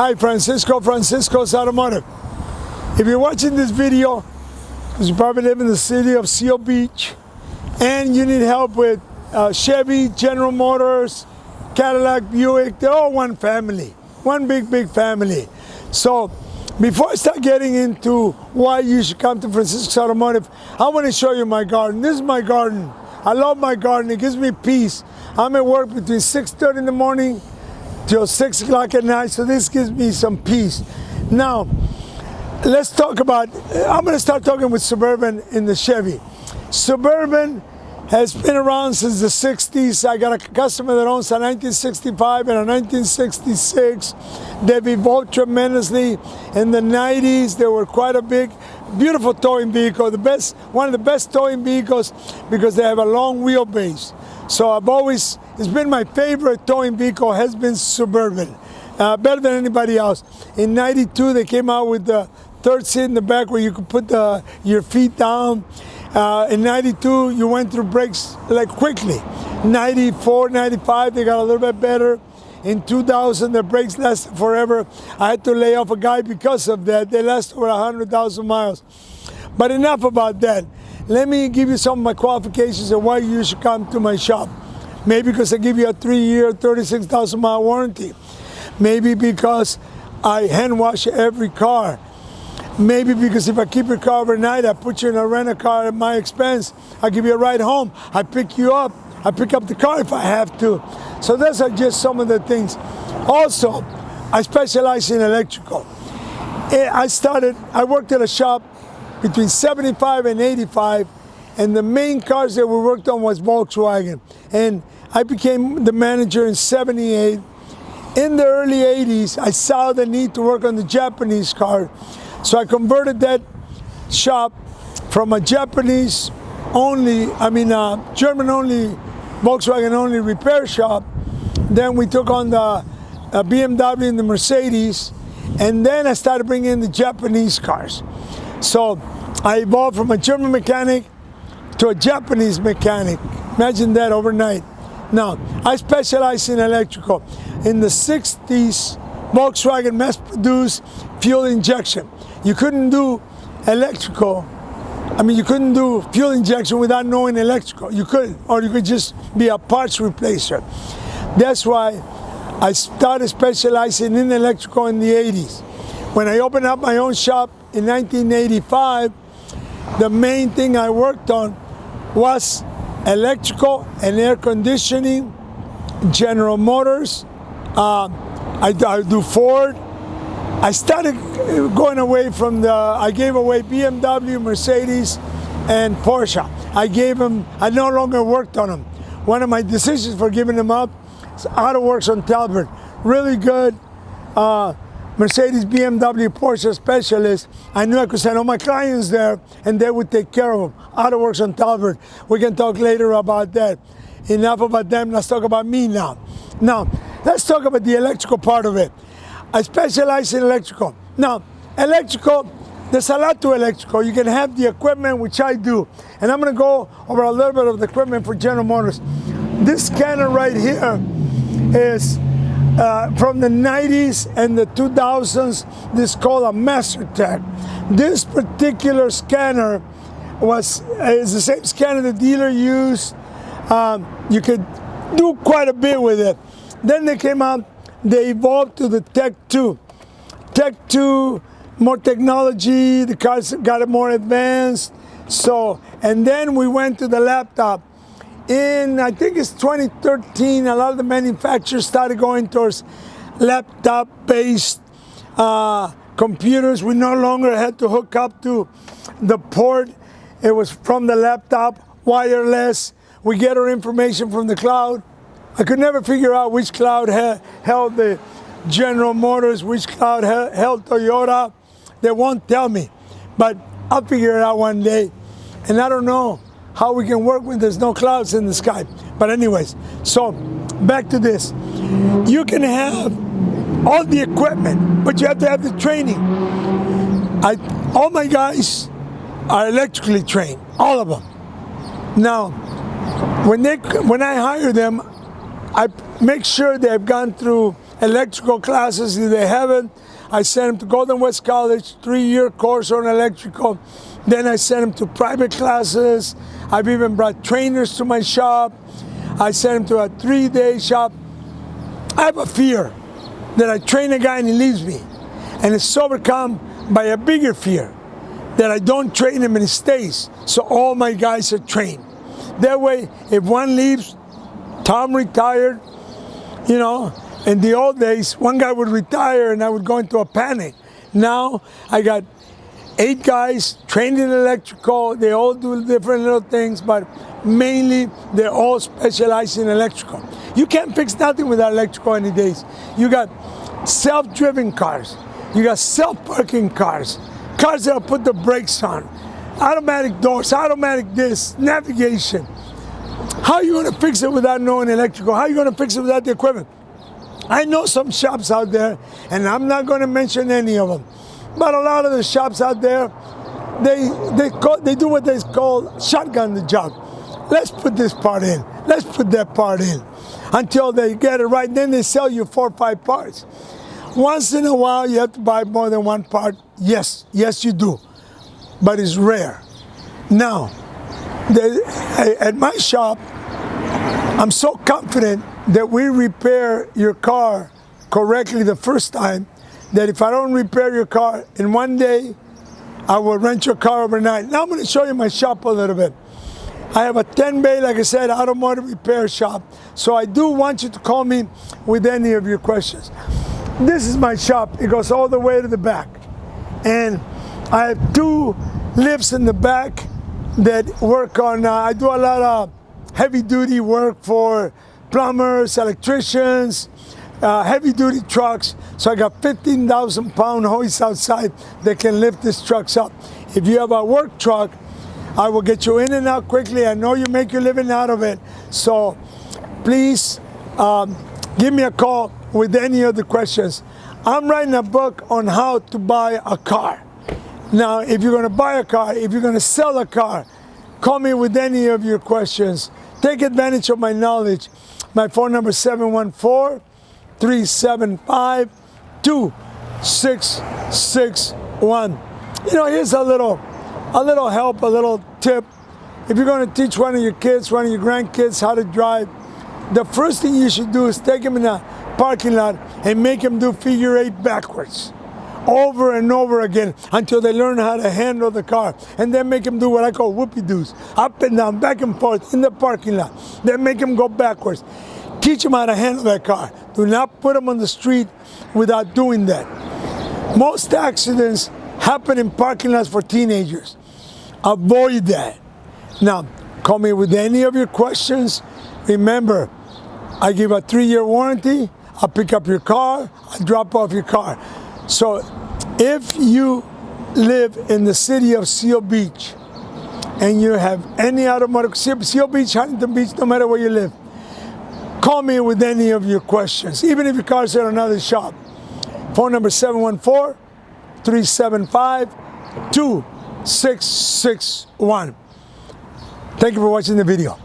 Hi, Francisco's Automotive. If you're watching this video, because you probably live in the city of Seal Beach, and you need help with Chevy, General Motors, Cadillac, Buick, they're all one family, one big family. So before I start getting into why you should come to Francisco's Automotive, I want to show you my garden. This is my garden. I love my garden. It gives me peace. I'm at work between 6:30 in the morning till 6 o'clock at night, so this gives me some peace. Now, let's talk about, I'm going to start talking with Suburban in the Chevy. Suburban has been around since the 60s. I got a customer that owns a 1965 and a 1966. They've evolved tremendously. In the 90s, they were quite a big, beautiful towing vehicle. One of the best towing vehicles because they have a long wheelbase. So it's been my favorite towing vehicle has been Suburban, better than anybody else. In 92, they came out with the third seat in the back where you could put your feet down. In 92, you went through brakes like quickly. 94, 95, they got a little bit better. In 2000, the brakes lasted forever. I had to lay off a guy because of that. They last over 100,000 miles. But enough about that. Let me give you some of my qualifications and why you should come to my shop. Maybe because I give you a 3-year, 36,000 mile warranty. Maybe because I hand wash every car. Maybe because if I keep your car overnight, I put you in a rent-a-car at my expense. I give you a ride home. I pick you up. I pick up the car if I have to. So those are just some of the things. Also, I specialize in electrical. I worked at a shop between 75 and 85, and the main cars that we worked on was Volkswagen. And I became the manager in 78. In the early 80s, I saw the need to work on the Japanese car. So I converted that shop from a German-only, Volkswagen-only repair shop. Then we took on the BMW and the Mercedes, and then I started bringing in the Japanese cars. So I evolved from a German mechanic to a Japanese mechanic. Imagine that overnight. Now, I specialize in electrical. In the 60s, Volkswagen mass-produced fuel injection. You couldn't do electrical. You couldn't do fuel injection without knowing electrical. You couldn't, or you could just be a parts replacer. That's why I started specializing in electrical in the 80s. When I opened up my own shop in 1985, the main thing I worked on was electrical and air conditioning, General Motors. I do Ford. I started going away from I gave away BMW, Mercedes, and Porsche. I no longer worked on them. One of my decisions for giving them up is AutoWorks on Talbot. Really good Mercedes, BMW, Porsche specialist. I knew I could send all my clients there and they would take care of them. AutoWorks on Talbot. We can talk later about that. Enough about them, let's talk about me now. Now, let's talk about the electrical part of it. I specialize in electrical. Now, electrical, there's a lot to electrical. You can have the equipment, which I do. And I'm gonna go over a little bit of the equipment for General Motors. This scanner right here is from the 90s and the 2000s. This is called a MasterTech. This particular scanner is the same scanner the dealer used. You could do quite a bit with it. Then they evolved to the Tech 2. Tech 2, more technology, the cars got it more advanced. And then we went to the laptop. I think it's 2013, a lot of the manufacturers started going towards laptop-based computers. We no longer had to hook up to the port. It was from the laptop, wireless. We get our information from the cloud. I could never figure out which cloud held the General Motors, which cloud held Toyota. They won't tell me, but I'll figure it out one day. And I don't know how we can work when there's no clouds in the sky. But anyways, so back to this. You can have all the equipment, but you have to have the training. All my guys are electrically trained, all of them. Now, when I hire them, I make sure they've gone through electrical classes if they haven't. I send them to Golden West College, 3-year course on electrical. Then I send them to private classes. I've even brought trainers to my shop. I send them to a 3-day shop. I have a fear that I train a guy and he leaves me. And it's overcome by a bigger fear that I don't train him and he stays. So all my guys are trained. That way, if one leaves, Tom retired, you know. In the old days, one guy would retire and I would go into a panic. Now, I got 8 guys trained in electrical. They all do different little things, but mainly they're all specialized in electrical. You can't fix nothing without electrical any days. You got self-driven cars. You got self-parking cars. Cars that'll put the brakes on. Automatic doors, automatic this, navigation. How are you going to fix it without knowing electrical? How are you going to fix it without the equipment? I know some shops out there, and I'm not going to mention any of them, but a lot of the shops out there, they do what they call shotgun the job. Let's put this part in. Let's put that part in until they get it right. Then they sell you 4 or 5 parts. Once in a while, you have to buy more than one part. Yes, you do, but it's rare. Now, at my shop, I'm so confident that we repair your car correctly the first time that if I don't repair your car in one day, I will rent your car overnight. Now I'm going to show you my shop a little bit. I have a 10-bay, like I said, automotive repair shop. So I do want you to call me with any of your questions. This is my shop. It goes all the way to the back. And I have 2 lifts in the back that work on, I do a lot of heavy-duty work for plumbers, electricians, heavy-duty trucks. So I got 15,000-pound hoists outside that can lift these trucks up. If you have a work truck, I will get you in and out quickly. I know you make your living out of it. So please give me a call with any of the questions. I'm writing a book on how to buy a car. Now, if you're going to buy a car, if you're going to sell a car, call me with any of your questions. Take advantage of my knowledge. My phone number is 714-375-2661. You know, here's a little help, a little tip. If you're going to teach one of your kids, one of your grandkids how to drive, the first thing you should do is take them in a parking lot and make them do figure 8 backwards over and over again until they learn how to handle the car. And then make them do what I call whoopie-doos, up and down, back and forth in the parking lot. Then make them go backwards. Teach them how to handle that car. Do not put them on the street without doing that. Most accidents happen in parking lots for teenagers. Avoid that. Now, call me with any of your questions. Remember, I give a 3-year warranty. I'll pick up your car. I'll drop off your car. So if you live in the city of Seal Beach and you have any automotive, Seal Beach, Huntington Beach, no matter where you live, call me with any of your questions, even if your car's at another shop. Phone number 714-375-2661. Thank you for watching the video.